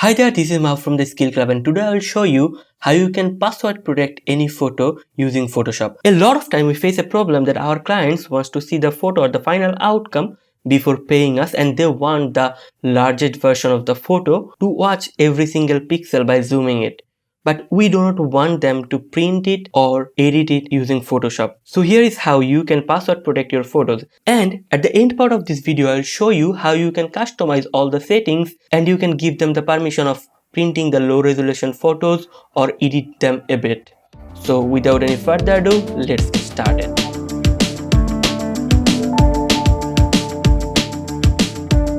Hi there, this is Mav from the Skill Club, and today I will show you how you can password protect any photo using Photoshop. A lot of time we face a problem that our clients wants to see the photo or the final outcome before paying us, and they want the largest version of the photo to watch every single pixel by zooming it. But we do not want them to print it or edit it using Photoshop. So here is how you can password protect your photos. And at the end part of this video, I'll show you how you can customize all the settings and you can give them the permission of printing the low resolution photos or edit them a bit. So without any further ado, let's get started.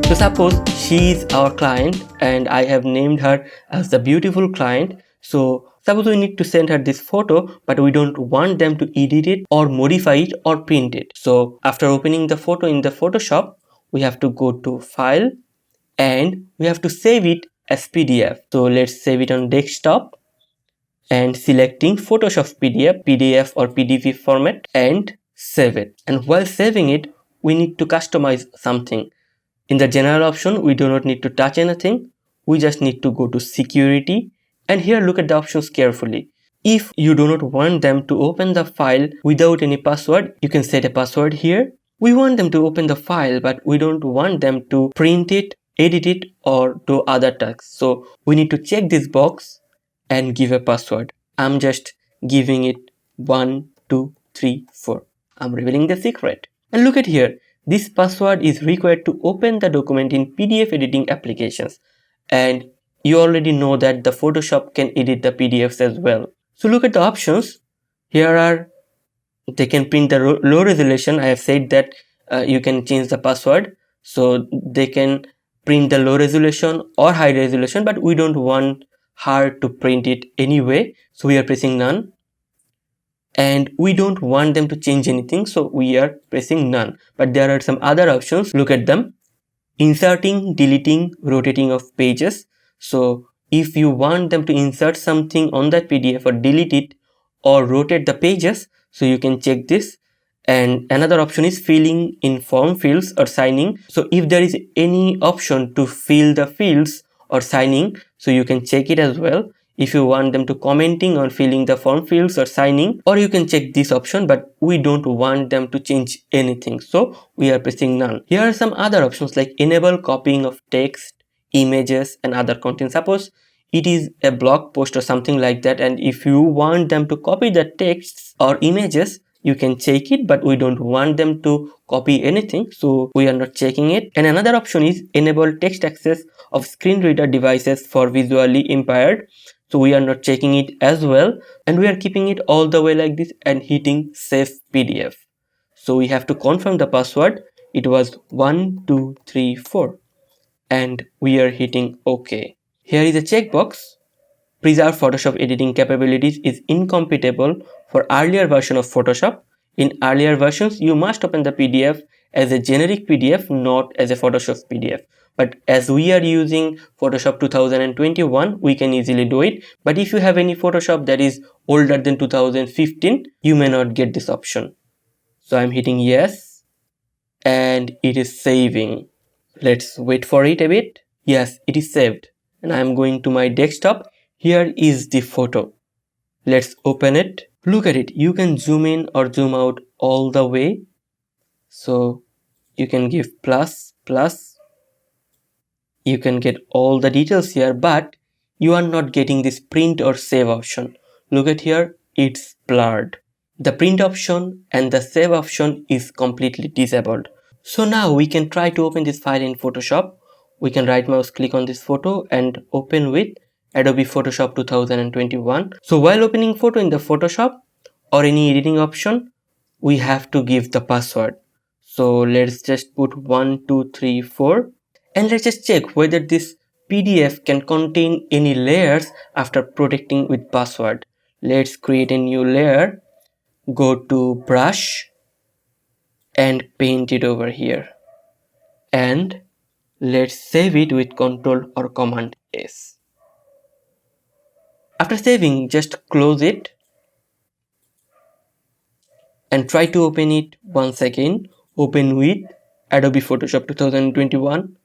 So suppose she is our client and I have named her as the beautiful client. So suppose we need to send her this photo, but we don't want them to edit it or modify it or print it. So after opening the photo in the Photoshop, we have to go to File and we have to save it as PDF. So let's save it on desktop and selecting Photoshop PDF or PDF format and save it. And while saving it, we need to customize something. In the general option, we do not need to touch anything. We just need to go to security and here look at the options carefully. If you do not want them to open the file without any password, you can set a password here. We want them to open the file, but we don't want them to print it, edit it, or do other tasks. So we need to check this box and give a password. I'm just giving it 1, 2, 3, 4. I'm revealing the secret. And look at here. This password is required to open the document in PDF editing applications. And you already know that the Photoshop can edit the PDFs as well. So look at the options. Here are, they can print the low resolution. I have said that you can change the password. So they can print the low resolution or high resolution, but we don't want her to print it anyway. So we are pressing none. And we don't want them to change anything, so we are pressing none. But there are some other options. Look at them. Inserting, deleting, rotating of pages. So if you want them to insert something on that PDF or delete it or rotate the pages, so you can check this. And another option is filling in form fields or signing. So if there is any option to fill the fields or signing, so you can check it as well. If you want them to commenting on filling the form fields or signing, or you can check this option, but we don't want them to change anything, so we are pressing none. Here are some other options like enable copying of text, images and other content. Suppose it is a blog post or something like that, and if you want them to copy the texts or images, you can check it, but we don't want them to copy anything, so we are not checking it. And another option is enable text access of screen reader devices for visually impaired. So we are not checking it as well, and we are keeping it all the way like this and hitting save PDF. So we have to confirm the password. It was 1, 2, 3, 4 and we are hitting OK. Here is a checkbox. Preserve Photoshop editing capabilities is incompatible for earlier version of Photoshop. In earlier versions, you must open the PDF as a generic PDF, not as a Photoshop PDF. But as we are using Photoshop 2021, we can easily do it. But if you have any Photoshop that is older than 2015, you may not get this option. So I'm hitting yes and it is saving. Let's wait for it a bit. Yes, it is saved. And I'm going to my desktop. Here is the photo. Let's open it. Look at it. You can zoom in or zoom out all the way. So you can give plus. You can get all the details here, but you are not getting this print or save option. Look at here, it's blurred. The print option and the save option is completely disabled. So now we can try to open this file in Photoshop. We can right mouse click on this photo and open with Adobe Photoshop 2021. So while opening photo in the Photoshop or any editing option, we have to give the password. So let's just put 1, 2, 3, 4 and let's just check whether this PDF can contain any layers after protecting with password. Let's create a new layer, go to brush and paint it over here, and let's save it with Ctrl or Command S. After saving, just close it and try to open it once again. Open with Adobe Photoshop 2021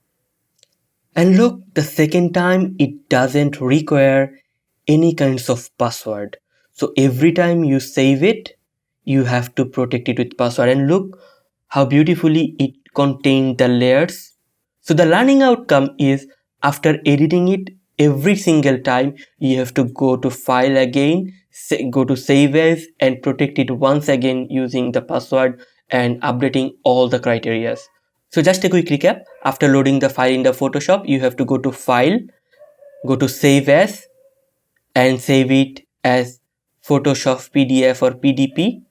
And look, the second time it doesn't require any kinds of password. So every time you save it, you have to protect it with password. And look how beautifully it contains the layers. So the learning outcome is, after editing it every single time, you have to go to file again, go to save as, and protect it once again using the password and updating all the criterias. So just a quick recap, after loading the file in the Photoshop, you have to go to file, go to save as, and save it as Photoshop PDF or PDP.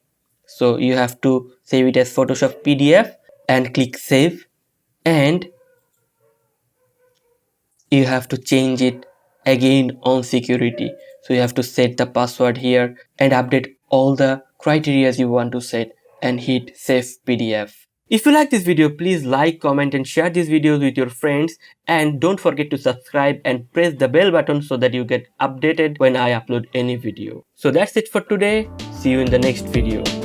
So you have to save it as Photoshop PDF and click save, and you have to change it again on security. So you have to set the password here and update all the criteria you want to set and hit save PDF. If you like this video, please like, comment and share these videos with your friends, and don't forget to subscribe and press the bell button so that you get updated when I upload any video. So that's it for today. See you in the next video.